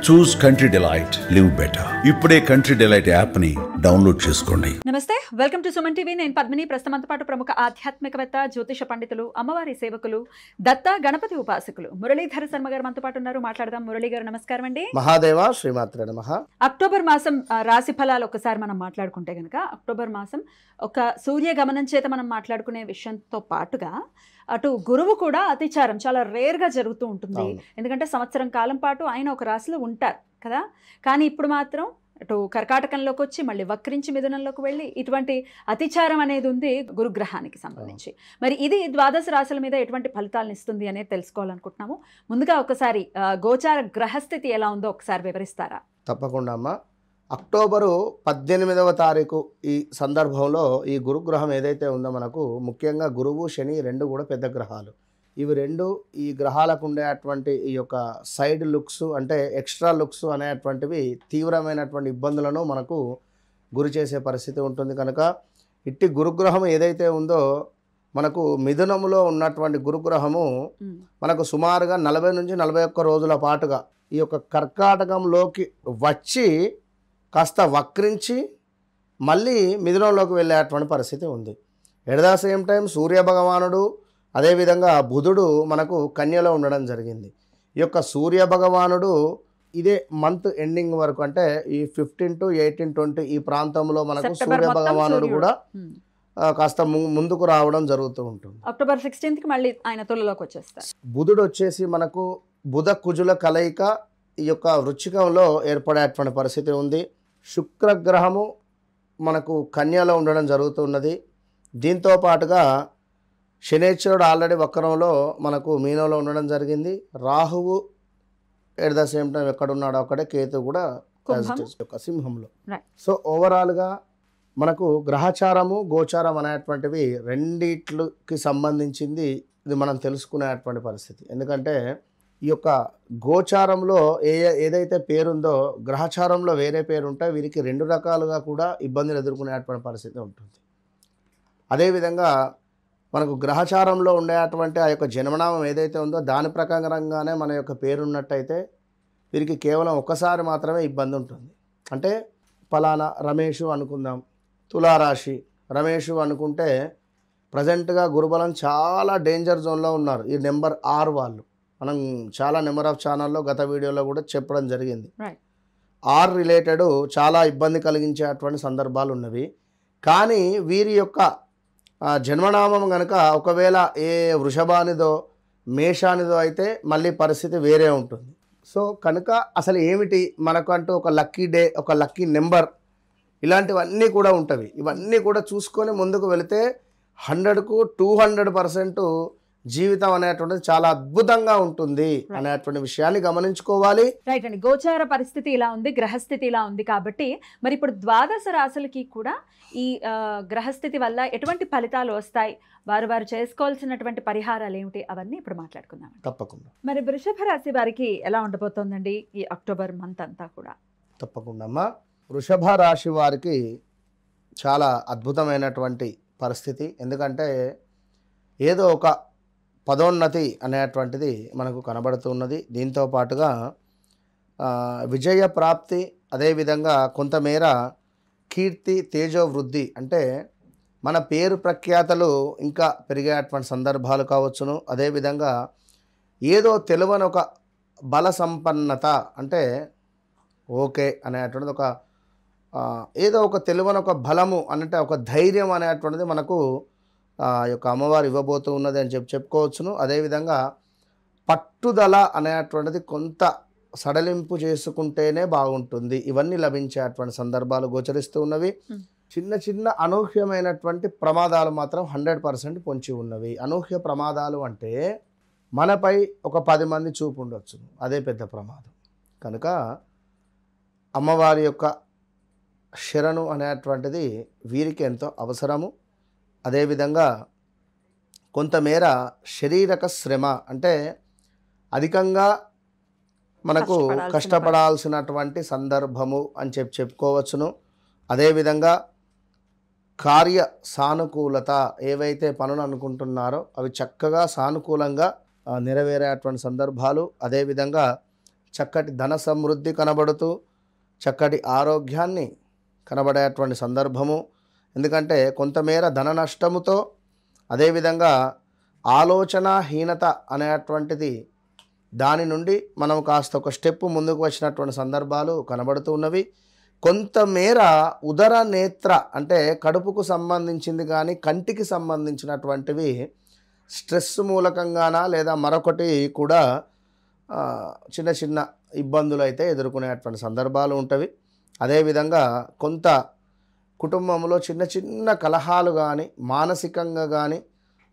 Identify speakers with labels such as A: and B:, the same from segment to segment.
A: చూస్ country delight, live better. ఇప్పుడే country delight app ని download చేసుకోండి.
B: నమస్తే, వెల్కమ్ టు సుమన్ టీవీ. నేను పద్మిని. ప్రస్తుతంతో పాటు ప్రముఖ ఆధ్యాత్మికవేత్త, జ్యోతిష పండితులు, అమ్మవారి సేవకులు, దత్త గణపతి ఉపాసకులు మురళీధర శర్మ గారు మనతో పాటు ఉన్నారు. మాట్లాడదాం. మురళీ గారు నమస్కారం అండి.
C: మహాదేవ శ్రీమాత్రే నమః.
B: అక్టోబర్ మాసం రాశి ఫలాలు ఒకసారి మనం మాట్లాడుకుంటే కనుక, అక్టోబర్ మాసం ఒక సూర్య గమనం చేత మనం మాట్లాడుకునే విషయంతో పాటుగా అటు గురువు కూడా అతిచారం చాలా రేర్గా జరుగుతూ ఉంటుంది. ఎందుకంటే సంవత్సరం కాలం పాటు ఆయన ఒక రాశిలో ఉంటారు కదా. కానీ ఇప్పుడు మాత్రం అటు కర్కాటకంలోకి వచ్చి మళ్ళీ వక్రించి మిథునంలోకి వెళ్ళి ఇటువంటి అతిచారం అనేది ఉంది గురుగ్రహానికి సంబంధించి. మరి ఇది ద్వాదశ రాశుల మీద ఎటువంటి ఫలితాలను ఇస్తుంది అనేది తెలుసుకోవాలనుకుంటున్నాము. ముందుగా ఒకసారి గోచార గ్రహస్థితి ఎలా ఉందో ఒకసారి వివరిస్తారా?
C: తప్పకుండా అమ్మా. అక్టోబరు 18వ తారీఖు ఈ సందర్భంలో ఈ గురుగ్రహం ఏదైతే ఉందో మనకు ముఖ్యంగా గురువు శని రెండు కూడా పెద్ద గ్రహాలు. ఇవి రెండు ఈ గ్రహాలకు ఉండేటువంటి ఈ యొక్క సైడ్ లుక్స్ అంటే ఎక్స్ట్రా లుక్స్ అనేటువంటివి తీవ్రమైనటువంటి ఇబ్బందులను మనకు గురి చేసే పరిస్థితి ఉంటుంది. కనుక ఇట్టి గురుగ్రహం ఏదైతే ఉందో మనకు మిథునములో ఉన్నటువంటి గురుగ్రహము మనకు సుమారుగా 40 నుంచి 41 రోజుల పాటుగా ఈ యొక్క కర్కాటకంలోకి వచ్చి కాస్త వక్రించి మళ్ళీ మిథునంలోకి వెళ్ళేటువంటి పరిస్థితి ఉంది. ఎట్ ద సేమ్ టైం సూర్య భగవానుడు అదేవిధంగా బుధుడు మనకు కన్యలో ఉండడం జరిగింది. ఈ యొక్క సూర్య భగవానుడు ఇదే మంత్ ఎండింగ్ వరకు అంటే ఈ 15 to 18, 20 ఈ ప్రాంతంలో మనకు సూర్య భగవానుడు కూడా కాస్త ముందుకు రావడం జరుగుతూ ఉంటుంది.
B: అక్టోబర్ 16th మళ్ళీ ఆయన తులలోకి వచ్చేస్తారు.
C: బుధుడు వచ్చేసి మనకు బుధ కుజుల కలయిక ఈ యొక్క వృచ్చికంలో ఏర్పడేటువంటి పరిస్థితి ఉంది. శుక్రగ్రహము మనకు కన్యలో ఉండడం జరుగుతున్నది. దీంతో పాటుగా శనేశ్వరుడు ఆల్రెడీ వక్రంలో మనకు మీనంలో ఉండడం జరిగింది. రాహువు ఎట్ ద సేమ్ టైం ఎక్కడున్నాడో అక్కడే, కేతు కూడా సింహంలో. సో ఓవరాల్గా మనకు గ్రహచారము గోచారం అనేటువంటివి రెండిట్లకి సంబంధించింది ఇది మనం తెలుసుకునేటువంటి పరిస్థితి. ఎందుకంటే ఈ యొక్క గోచారంలో ఏదైతే పేరుందో గ్రహచారంలో వేరే పేరు ఉంటే వీరికి రెండు రకాలుగా కూడా ఇబ్బందులు ఎదుర్కొనేటువంటి పరిస్థితి ఉంటుంది. అదేవిధంగా మనకు గ్రహచారంలో ఉండేటువంటి ఆ యొక్క జన్మనామం ఏదైతే ఉందో దాని ప్రకారంగానే మన యొక్క పేరున్నట్టయితే వీరికి కేవలం ఒక్కసారి మాత్రమే ఇబ్బంది ఉంటుంది. అంటే ఫలానా రమేషు అనుకుందాం, తులారాశి రమేషు అనుకుంటే ప్రజెంట్గా గురుబలం చాలా డేంజర్ జోన్లో ఉన్నారు. ఈ నెంబర్ 6 వాళ్ళు మనం చాలా నెంబర్ ఆఫ్ ఛానల్లో గత వీడియోలో కూడా చెప్పడం జరిగింది. 6 రిలేటెడ్ చాలా ఇబ్బంది కలిగించేటువంటి సందర్భాలు ఉన్నవి. కానీ వీరి యొక్క జన్మనామం కనుక ఒకవేళ ఏ వృషభానిదో మేషానిదో అయితే మళ్ళీ పరిస్థితి వేరే ఉంటుంది. సో కనుక అసలు ఏమిటి మనకంటూ ఒక లక్కీ డే, ఒక లక్కీ నెంబర్ ఇలాంటివన్నీ కూడా ఉంటవి. ఇవన్నీ కూడా చూసుకొని ముందుకు వెళితే 100కు 200% జీవితం అనేటువంటిది చాలా అద్భుతంగా ఉంటుంది అనేటువంటి విషయాన్ని గమనించుకోవాలి.
B: రైట్ అండి. గోచార పరిస్థితి ఇలా ఉంది, గ్రహస్థితి ఇలా ఉంది కాబట్టి మరి ఇప్పుడు ద్వాదశ రాశులకి కూడా ఈ గ్రహస్థితి వల్ల ఎటువంటి ఫలితాలు వస్తాయి, వారు చేసుకోవాల్సినటువంటి పరిహారాలు ఏమిటి, అవన్నీ ఇప్పుడు మాట్లాడుకుందాం.
C: తప్పకుండా.
B: మరి వృషభ రాశి వారికి ఎలా ఉండబోతోందండి ఈ అక్టోబర్ మంత్ అంతా కూడా?
C: తప్పకుండా అమ్మా. వృషభ రాశి వారికి చాలా అద్భుతమైనటువంటి పరిస్థితి. ఎందుకంటే ఏదో ఒక పదోన్నతి అనేటువంటిది మనకు కనబడుతున్నది. దీంతో పాటుగా విజయ ప్రాప్తి, అదేవిధంగా కొంతమేర కీర్తి తేజో వృద్ధి అంటే మన పేరు ప్రఖ్యాతలు ఇంకా పెరిగేటువంటి సందర్భాలు కావచ్చును. అదేవిధంగా ఏదో తెలియని ఒక బల సంపన్నత అంటే ఓకే అనేటువంటిది ఒక ఏదో ఒక తెలియని ఒక బలము అంటే ఒక ధైర్యం అనేటువంటిది మనకు యొక్క అమ్మవారు ఇవ్వబోతూ ఉన్నది అని చెప్పుకోవచ్చును. అదేవిధంగా పట్టుదల అనేటువంటిది కొంత సడలింపు చేసుకుంటేనే బాగుంటుంది. ఇవన్నీ లభించేటువంటి సందర్భాలు గోచరిస్తూ ఉన్నవి. చిన్న చిన్న అనూహ్యమైనటువంటి ప్రమాదాలు మాత్రం 100% పొంచి ఉన్నవి. అనూహ్య ప్రమాదాలు అంటే మనపై ఒక 10 మంది చూపు ఉండొచ్చు, అదే పెద్ద ప్రమాదం. కనుక అమ్మవారి యొక్క శరణు అనేటువంటిది వీరికి ఎంతో అవసరము. అదేవిధంగా కొంతమేర శారీరక శ్రమ అంటే అధికంగా మనకు కష్టపడాల్సినటువంటి సందర్భము అని చెప్పుకోవచ్చును. అదేవిధంగా కార్య సానుకూలత, ఏవైతే పనులు అనుకుంటున్నారో అవి చక్కగా సానుకూలంగా నెరవేరేటువంటి సందర్భాలు. అదేవిధంగా చక్కటి ధన సమృద్ధి కనబడుతూ చక్కటి ఆరోగ్యాన్ని కనబడేటువంటి సందర్భము. ఎందుకంటే కొంతమేర ధన నష్టముతో అదేవిధంగా ఆలోచనాహీనత అనేటువంటిది దాని నుండి మనం కాస్త ఒక స్టెప్ ముందుకు వచ్చినటువంటి సందర్భాలు కనబడుతూ ఉన్నవి. కొంతమేర ఉదర నేత్ర అంటే కడుపుకు సంబంధించింది కానీ కంటికి సంబంధించినటువంటివి స్ట్రెస్ మూలకంగానా లేదా మరొకటి కూడా చిన్న చిన్న ఇబ్బందులు అయితే ఎదుర్కొనేటువంటి సందర్భాలు ఉంటవి. అదేవిధంగా కొంత కుటుంబంలో చిన్న చిన్న కలహాలు కానీ మానసికంగా కానీ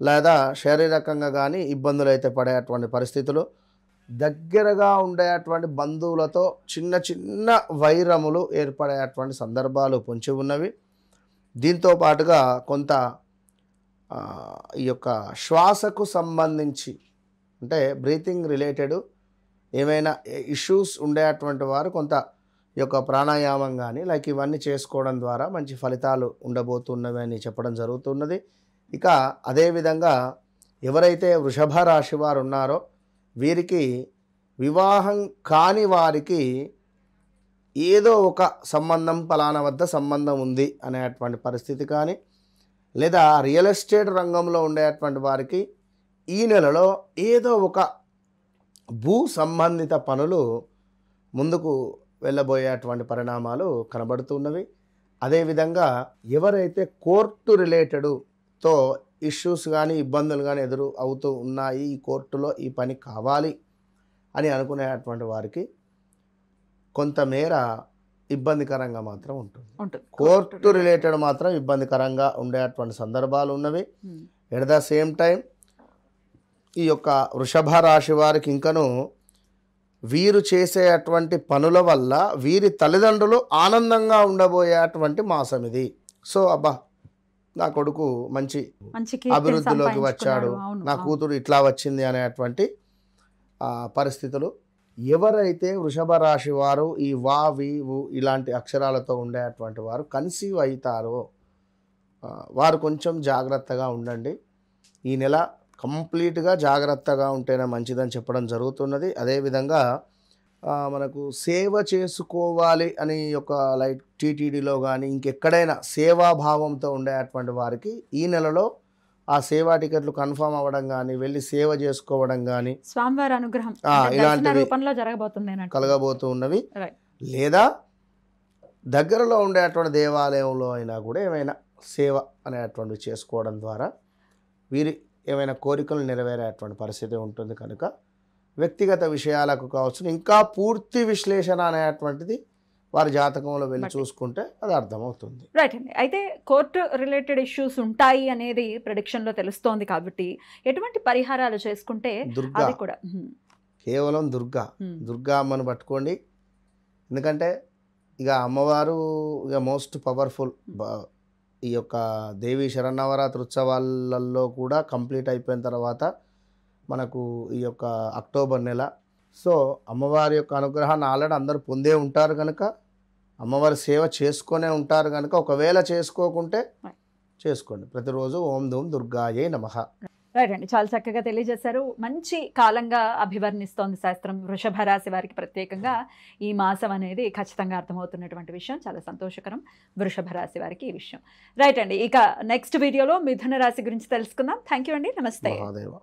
C: లేదా శారీరకంగా కానీ ఇబ్బందులు అయితే పడేటువంటి పరిస్థితులు, దగ్గరగా ఉండేటువంటి బంధువులతో చిన్న చిన్న వైరములు ఏర్పడేటువంటి సందర్భాలు పొంచి ఉన్నవి. దీంతో పాటుగా కొంత ఈ యొక్క శ్వాసకు సంబంధించి అంటే బ్రీతింగ్ రిలేటెడ్ ఏమైనా ఇష్యూస్ ఉండేటువంటి వారు కొంత ఈ యొక్క ప్రాణాయామం కానీ లైక్ ఇవన్నీ చేసుకోవడం ద్వారా మంచి ఫలితాలు ఉండబోతున్నవి అని చెప్పడం జరుగుతున్నది. ఇక అదేవిధంగా ఎవరైతే వృషభ రాశి వారు ఉన్నారో వీరికి వివాహం కాని వారికి ఏదో ఒక సంబంధం పలానా వద్ద సంబంధం ఉంది అనేటువంటి పరిస్థితి కానీ లేదా రియల్ ఎస్టేట్ రంగంలో ఉండేటువంటి వారికి ఈ నెలలో ఏదో ఒక భూ సంబంధిత పనులు ముందుకు వెళ్ళబోయేటువంటి పరిణామాలు కనబడుతున్నవి. అదేవిధంగా ఎవరైతే కోర్టు రిలేటెడ్తో ఇష్యూస్ కానీ ఇబ్బందులు కానీ ఎదురు అవుతూ ఉన్నాయి, ఈ కోర్టులో ఈ పని కావాలి అని అనుకునేటువంటి వారికి కొంతమేర ఇబ్బందికరంగా మాత్రం ఉంటుంది. కోర్టు రిలేటెడ్ మాత్రం ఇబ్బందికరంగా ఉండేటువంటి సందర్భాలు ఉన్నవి. ఎట్ ద సేమ్ టైం ఈ యొక్క వృషభ రాశి వారికి ఇంకను వీరు చేసేటువంటి పనుల వల్ల వీరి తల్లిదండ్రులు ఆనందంగా ఉండబోయేటువంటి మాసం ఇది. సో అబ్బా నా కొడుకు మంచి అభివృద్ధిలోకి వచ్చాడు, నా కూతురు ఇట్లా వచ్చింది అనేటువంటి పరిస్థితులు. ఎవరైతే వృషభ రాశి వారు ఈ వా వి వు ఇలాంటి అక్షరాలతో ఉండేటువంటి వారు కన్సీవ్ అవుతారో వారు కొంచెం జాగ్రత్తగా ఉండండి. ఈ నెల కంప్లీట్గా జాగ్రత్తగా ఉంటేనే మంచిదని చెప్పడం జరుగుతున్నది. అదేవిధంగా మనకు సేవ చేసుకోవాలి అని ఒక లైక్ టీటీడీలో కానీ ఇంకెక్కడైనా సేవాభావంతో ఉండేటువంటి వారికి ఈ నెలలో ఆ సేవా టికెట్లు కన్ఫర్మ్ అవ్వడం కానీ వెళ్ళి సేవ చేసుకోవడం కానీ
B: స్వామివారి అనుగ్రహం
C: ఇలాంటివి కలగబోతూ ఉన్నవి. లేదా దగ్గరలో ఉండేటువంటి దేవాలయంలో అయినా కూడా ఏమైనా సేవ అనేటువంటివి చేసుకోవడం ద్వారా వీరి ఏమైనా కోరికలు నెరవేరేటువంటి పరిస్థితి ఉంటుంది. కనుక వ్యక్తిగత విషయాలకు కావచ్చు ఇంకా పూర్తి విశ్లేషణ అనేటువంటిది వారి జాతకంలో వెళ్ళి చూసుకుంటే అది అర్థమవుతుంది.
B: రైట్ అండి. అయితే కోర్టు రిలేటెడ్ ఇష్యూస్ ఉంటాయి అనేది ప్రెడిక్షన్లో తెలుస్తోంది కాబట్టి ఎటువంటి పరిహారాలు చేసుకుంటే
C: దుర్గా
B: కూడా
C: కేవలం దుర్గా అమ్మను పట్టుకోండి. ఎందుకంటే ఇక అమ్మవారు ఇక మోస్ట్ పవర్ఫుల్. ఈ యొక్క దేవి శరన్నవరాత్రి ఉత్సవాలలో కూడా కంప్లీట్ అయిపోయిన తర్వాత మనకు ఈ యొక్క అక్టోబర్ నెల. సో అమ్మవారి యొక్క అనుగ్రహాన్ని ఆల్రెడీ అందరూ పొందే ఉంటారు కనుక అమ్మవారి సేవ చేసుకునే ఉంటారు కనుక ఒకవేళ చేసుకోకుంటే చేసుకోండి. ప్రతిరోజు ఓం ధూమ్ దుర్గాయే నమః.
B: రైట్ అండి, చాలా చక్కగా తెలియజేశారు. మంచి కాలంగా అభివర్ణిస్తోంది శాస్త్రం వృషభ రాశి వారికి ప్రత్యేకంగా ఈ మాసం అనేది ఖచ్చితంగా అర్థమవుతున్నటువంటి విషయం. చాలా సంతోషకరం వృషభ రాశి వారికి ఈ విషయం. రైట్ అండి, ఇక నెక్స్ట్ వీడియోలో మిథున రాశి గురించి తెలుసుకుందాం. థ్యాంక్ యూ అండి, నమస్తే.
C: మహాదేవ.